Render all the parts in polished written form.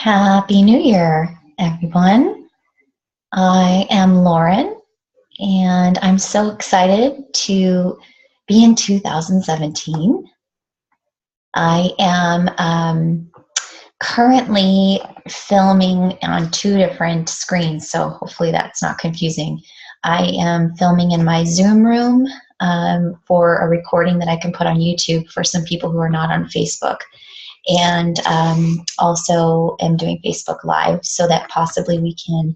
Happy New Year, everyone. I am Lauren, and I'm so excited to be in 2017. I am currently filming on two different screens, so hopefully that's not confusing. I am filming in my Zoom room for a recording that I can put on YouTube for some people who are not on Facebook. And also am doing Facebook Live so that possibly we can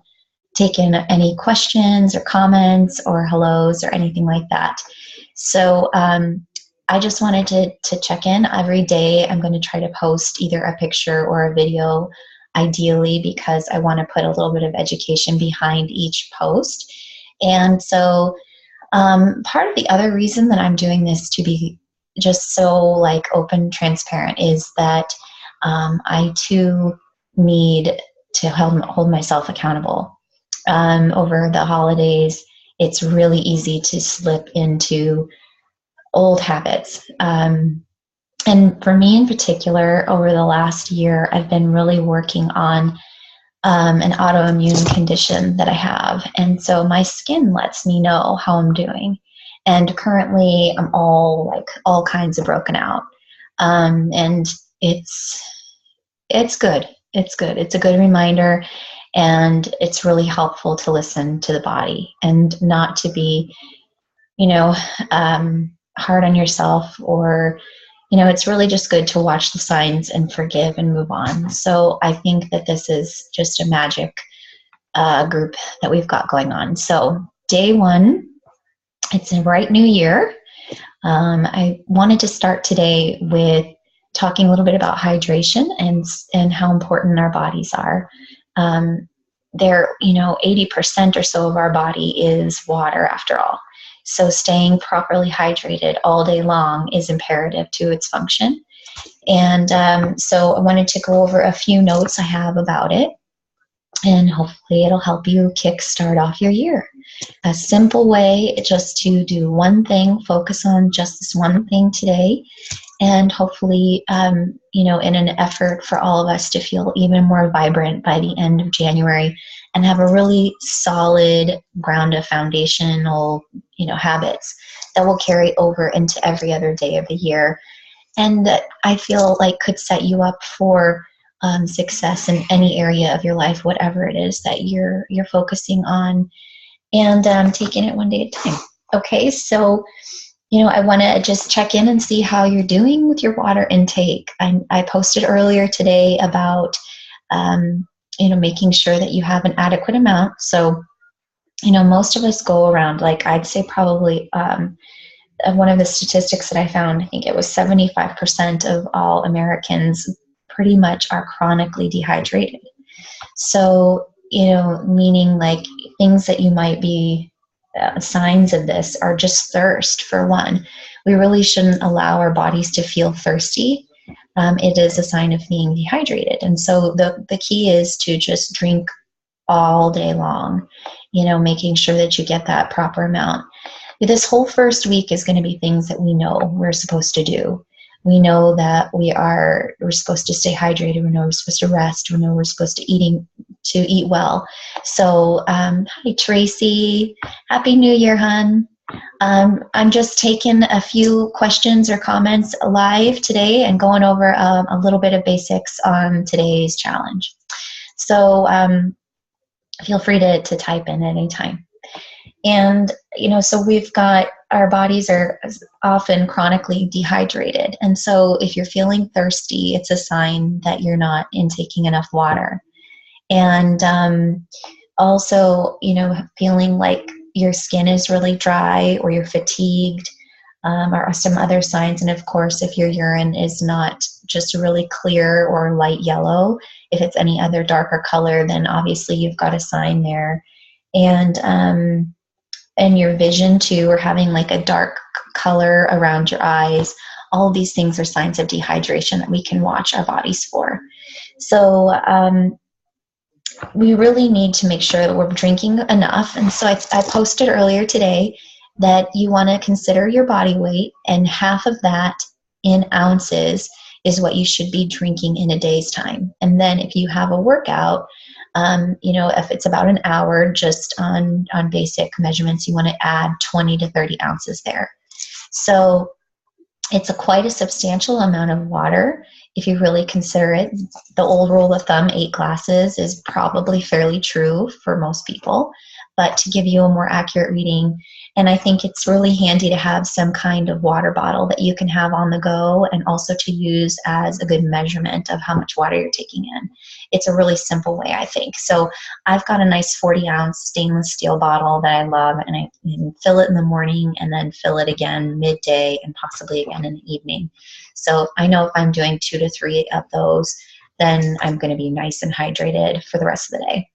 take in any questions or comments or hellos or anything like that. So I just wanted to check in every day. I'm going to try to post either a picture or a video, ideally, because I want to put a little bit of education behind each post. And so part of the other reason that I'm doing this to be just so like open, transparent is that I too need to hold myself accountable. Over the holidays, it's really easy to slip into old habits. And for me in particular, over the last year, I've been really working on an autoimmune condition that I have. And so my skin lets me know how I'm doing. And currently I'm all kinds of broken out. And it's good. It's good. It's a good reminder, and it's really helpful to listen to the body and not to be, hard on yourself, or, it's really just good to watch the signs and forgive and move on. So I think that this is just a magic group that we've got going on. So day one, it's a bright new year. I wanted to start today with talking a little bit about hydration and how important our bodies are. 80% or so of our body is water after all. So staying properly hydrated all day long is imperative to its function. And so I wanted to go over a few notes I have about it, and hopefully it'll help you kickstart off your year. A simple way just to do one thing, focus on just this one thing today, and hopefully, in an effort for all of us to feel even more vibrant by the end of January and have a really solid ground of foundational, habits that will carry over into every other day of the year, and that I feel like could set you up for success in any area of your life, whatever it is that you're focusing on, and taking it one day at a time. Okay, so I want to just check in and see how you're doing with your water intake. I posted earlier today about making sure that you have an adequate amount. So most of us go around, like I'd say probably one of the statistics that I found, I think it was 75% of all Americans pretty much are chronically dehydrated. So, meaning like things that you might be signs of this are just thirst, for one. We really shouldn't allow our bodies to feel thirsty. It is a sign of being dehydrated. And so the key is to just drink all day long, making sure that you get that proper amount. This whole first week is going to be things that we know we're supposed to do. We know that we're supposed to stay hydrated. We know we're supposed to rest. We know we're supposed to eat well. So, hi Tracy, Happy New Year, hun. I'm just taking a few questions or comments live today and going over a little bit of basics on today's challenge. So feel free to type in at any time. And, so we've got, our bodies are often chronically dehydrated. And so if you're feeling thirsty, it's a sign that you're not intaking enough water. And also, feeling like your skin is really dry or you're fatigued are some other signs. And of course, if your urine is not just really clear or light yellow, if it's any other darker color, then obviously you've got a sign there. And your vision too, or having like a dark color around your eyes, all of these things are signs of dehydration that we can watch our bodies for. So we really need to make sure that we're drinking enough. And so I posted earlier today that you want to consider your body weight, and half of that in ounces is what you should be drinking in a day's time. And then if you have a workout, if it's about an hour, just on basic measurements, you want to add 20 to 30 ounces there. So it's quite a substantial amount of water if you really consider it. The old rule of thumb, 8 glasses, is probably fairly true for most people. But to give you a more accurate reading, and I think it's really handy to have some kind of water bottle that you can have on the go, and also to use as a good measurement of how much water you're taking in. It's a really simple way, I think. So I've got a nice 40-ounce stainless steel bottle that I love, and I can fill it in the morning and then fill it again midday and possibly again in the evening. So I know if I'm doing 2 to 3 of those, then I'm going to be nice and hydrated for the rest of the day.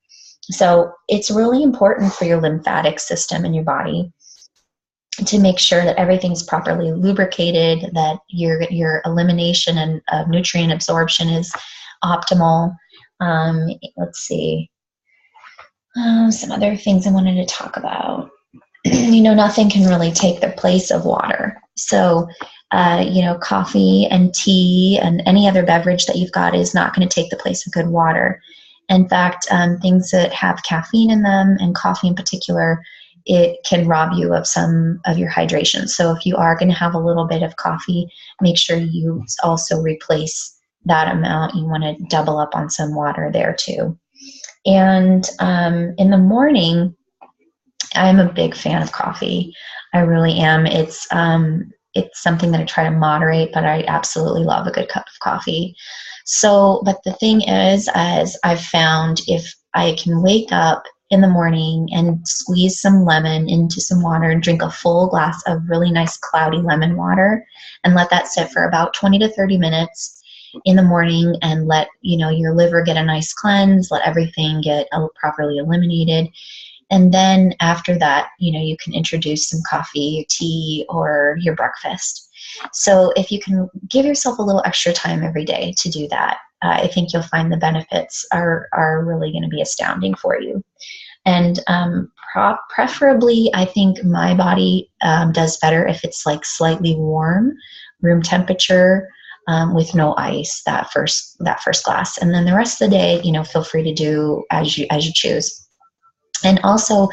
So it's really important for your lymphatic system in your body to make sure that everything's properly lubricated, that your elimination and nutrient absorption is optimal. Let's see. Some other things I wanted to talk about. Nothing can really take the place of water. So, coffee and tea and any other beverage that you've got is not going to take the place of good water. In fact, things that have caffeine in them, and coffee in particular, it can rob you of some of your hydration. So if you are going to have a little bit of coffee, make sure you also replace that amount. You want to double up on some water there too. And in the morning, I'm a big fan of coffee. I really am. It's something that I try to moderate, but I absolutely love a good cup of coffee. So, but the thing is, as I've found, if I can wake up in the morning and squeeze some lemon into some water and drink a full glass of really nice cloudy lemon water and let that sit for about 20 to 30 minutes in the morning, and let your liver get a nice cleanse, let everything get properly eliminated. And then after that, you can introduce some coffee, or tea, or your breakfast. So if you can give yourself a little extra time every day to do that, I think you'll find the benefits are really going to be astounding for you. And preferably, I think my body does better if it's like slightly warm, room temperature, with no ice, that first glass. And then the rest of the day, feel free to do as you choose. And also,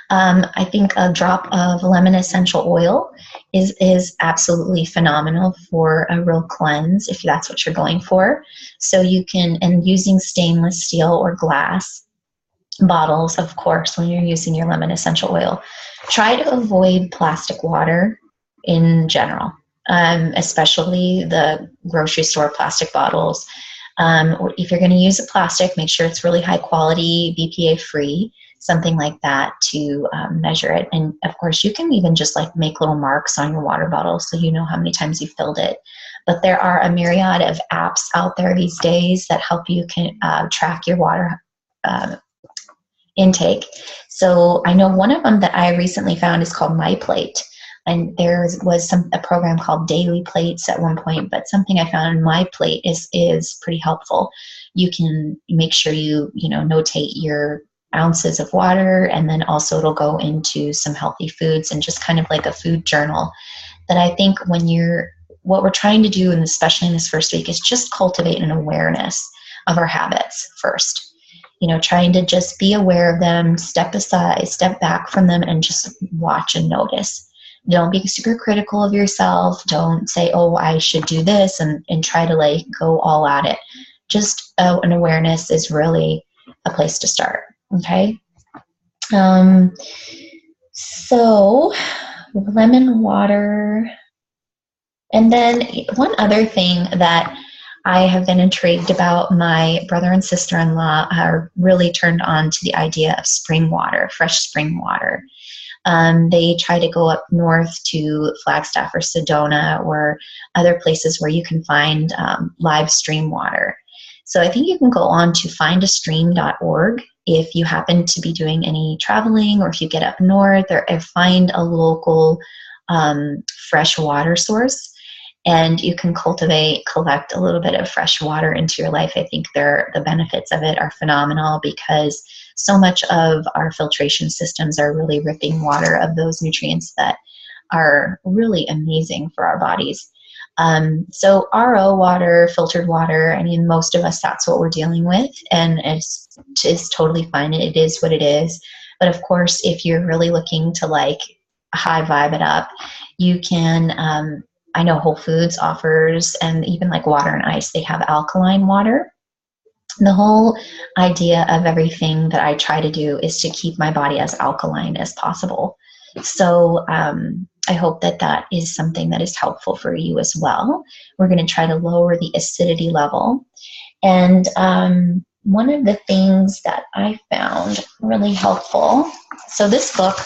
I think a drop of lemon essential oil is absolutely phenomenal for a real cleanse, if that's what you're going for. So you can, and using stainless steel or glass bottles, of course, when you're using your lemon essential oil, try to avoid plastic water in general, especially the grocery store plastic bottles. If you're going to use a plastic, make sure it's really high quality, BPA free, something like that, to measure it. And of course, you can even just like make little marks on your water bottle so you know how many times you filled it. But there are a myriad of apps out there these days that help you track your water intake. So I know one of them that I recently found is called MyPlate. And there was a program called Daily Plates at one point, but something I found in MyPlate is pretty helpful. You can make sure you notate your ounces of water, and then also it'll go into some healthy foods and just kind of like a food journal. That I think what we're trying to do, and especially in this first week, is just cultivate an awareness of our habits first. Trying to just be aware of them, step back from them, and just watch and notice. Don't be super critical of yourself. Don't say, oh, I should do this, and try to like go all at it. Just an awareness is really a place to start. Okay. So lemon water. And then one other thing that I have been intrigued about, my brother and sister-in-law are really turned on to the idea of spring water, fresh spring water. They try to go up north to Flagstaff or Sedona or other places where you can find live stream water. So I think you can go on to findastream.org if you happen to be doing any traveling, or if you get up north, or find a local fresh water source. And you can collect a little bit of fresh water into your life. I think the benefits of it are phenomenal, because so much of our filtration systems are really ripping water of those nutrients that are really amazing for our bodies. So RO water, filtered water, I mean, most of us, that's what we're dealing with, and it's totally fine. It is what it is. But of course, if you're really looking to like high vibe it up, you can, I know Whole Foods offers, and even like water and ice, they have alkaline water. The whole idea of everything that I try to do is to keep my body as alkaline as possible. So I hope that that is something that is helpful for you as well. We're going to try to lower the acidity level. And one of the things that I found really helpful, so this book,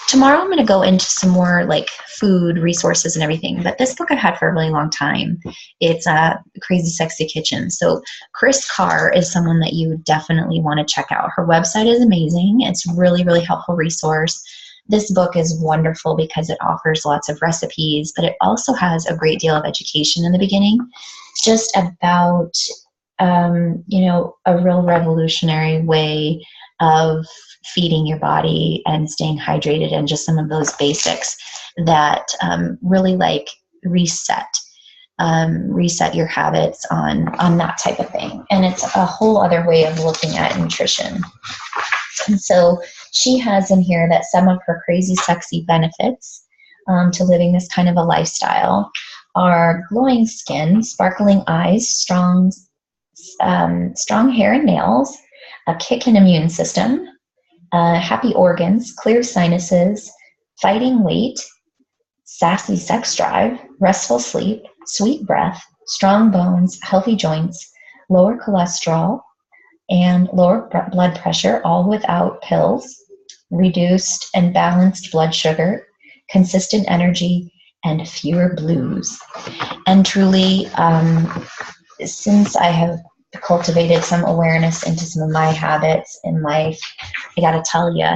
tomorrow I'm going to go into some more like food resources and everything, but this book I've had for a really long time. It's Crazy Sexy Kitchen. So Chris Carr is someone that you definitely want to check out. Her website is amazing. It's really, really helpful resource. This book is wonderful because it offers lots of recipes, but it also has a great deal of education in the beginning, just about a real revolutionary way of feeding your body and staying hydrated, and just some of those basics that really like reset your habits on that type of thing. And it's a whole other way of looking at nutrition. And so she has in here that some of her crazy sexy benefits to living this kind of a lifestyle are glowing skin, sparkling eyes, strong hair and nails, a kick in immune system, happy organs, clear sinuses, fighting weight, sassy sex drive, restful sleep, sweet breath, strong bones, healthy joints, lower cholesterol, and lower blood pressure, all without pills, reduced and balanced blood sugar, consistent energy, and fewer blues. And truly, since I have cultivated some awareness into some of my habits in life, I gotta tell you,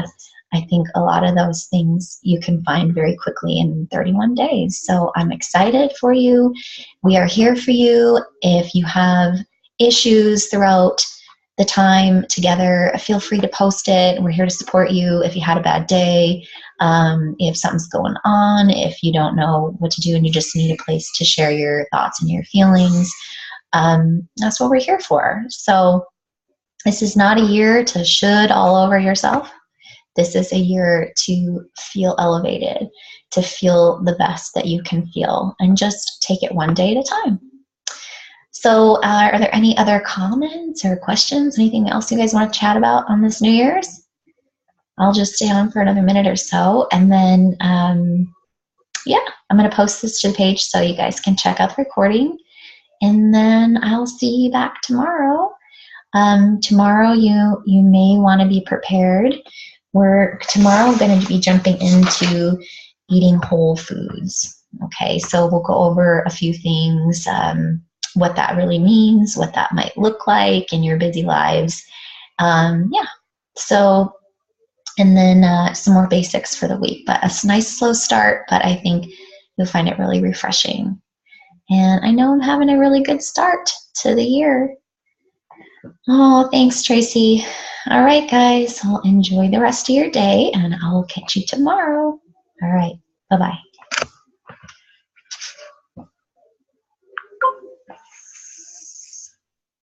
I think a lot of those things you can find very quickly in 31 days. So I'm excited for you. We are here for you. If you have issues throughout the time together, feel free to post it. We're here to support you. If you had a bad day, if something's going on, if you don't know what to do and you just need a place to share your thoughts and your feelings, that's what we're here for. So this is not a year to should all over yourself. This is a year to feel elevated, to feel the best that you can feel, and just take it one day at a time. So are there any other comments or questions? Anything else you guys want to chat about on this New Year's? I'll just stay on for another minute or so, and then, yeah, I'm going to post this to the page so you guys can check out the recording, and then I'll see you back tomorrow. Tomorrow you may want to be prepared. Tomorrow we're going to be jumping into eating whole foods. Okay, so we'll go over a few things, what that really means, what that might look like in your busy lives. Yeah, so, and then some more basics for the week, but a nice slow start, but I think you'll find it really refreshing. And I know I'm having a really good start to the year. Oh, thanks, Tracy. All right, guys, well, enjoy the rest of your day, and I'll catch you tomorrow. All right, bye-bye.